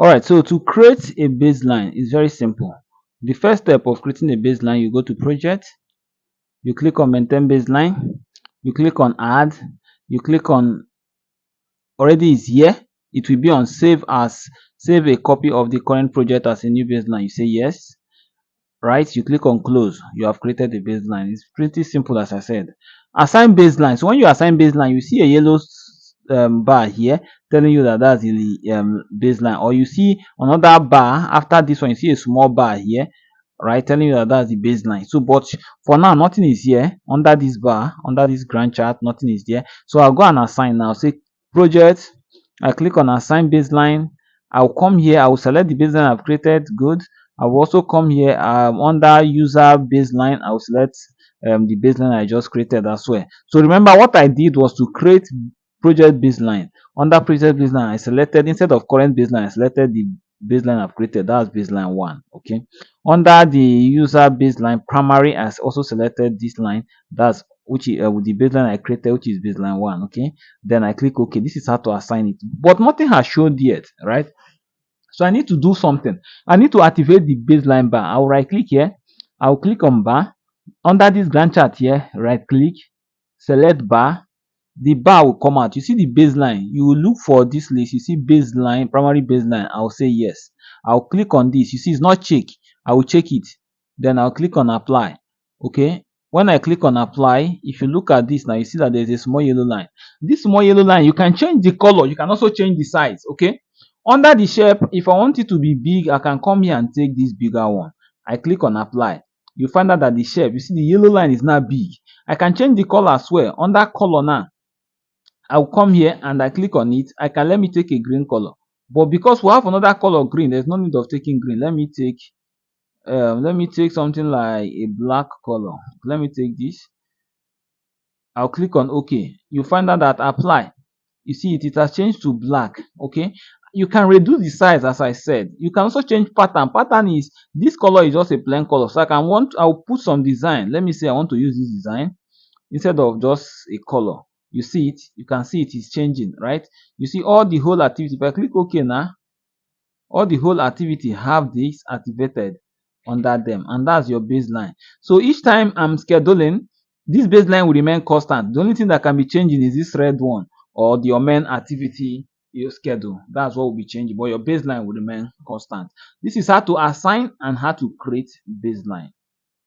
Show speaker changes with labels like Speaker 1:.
Speaker 1: All right, so to create a baseline is very simple. The first step of creating a baseline, you go to project, you click on maintain baseline, you click on add, you click on already is here, it will be on save as, save a copy of the current project as a new baseline. You say yes, right? You click on close, you have created a baseline. It's pretty simple, as I said. Assign baseline. So when you assign baseline, you see a yellow bar here telling you that that's the baseline, or you see another bar after this one, you see a small bar here, right, telling you that that's the baseline. So but for now, nothing is here under this bar, under this grand chart, nothing is there. So I'll go and assign now. Say project, I click on assign baseline. I'll come here, I will select the baseline I've created. Good. I will also come here under user baseline. I will select the baseline I just created as well. So remember, what I did was to create project baseline. Under project baseline, I selected, instead of current baseline, I selected the baseline I've created. That's baseline 1. Okay. Under the user baseline primary, I also selected this line. That's which is with the baseline I created, which is baseline 1. Okay. Then I click OK. This is how to assign it. But nothing has showed yet, right? So I need to do something. I need to activate the baseline bar. I'll right click here. I'll click on bar. Under this Gantt chart here, right click, select bar. The bar will come out. You see the baseline. You will look for this list. You see baseline, primary baseline. I'll say yes. I'll click on this. You see it's not check. I will check it. Then I'll click on apply. Okay. When I click on apply, if you look at this now, you see that there's a small yellow line. This small yellow line, you can change the color. You can also change the size. Okay. Under the shape, if I want it to be big, I can come here and take this bigger one. I click on apply. You find out that the shape, you see the yellow line is now big. I can change the color as well. Under color now, I'll come here and I click on it. I can, let me take a green color. But because we have another color green, there's no need of taking green. Let me take something like a black color. Let me take this. I'll click on OK. You find out that apply. You see it has changed to black. Okay. You can reduce the size, as I said. You can also change pattern. Pattern is, this color is just a plain color. So I'll put some design. Let me say I want to use this design instead of just a color. You see it, you can see it is changing, right? You see all the whole activity. If I click OK now, all the whole activity have this activated under them, and that's your baseline. So each time I'm scheduling, this baseline will remain constant. The only thing that can be changing is this red one, or your main activity you schedule. That's what will be changing, but your baseline will remain constant. This is how to assign and how to create baseline.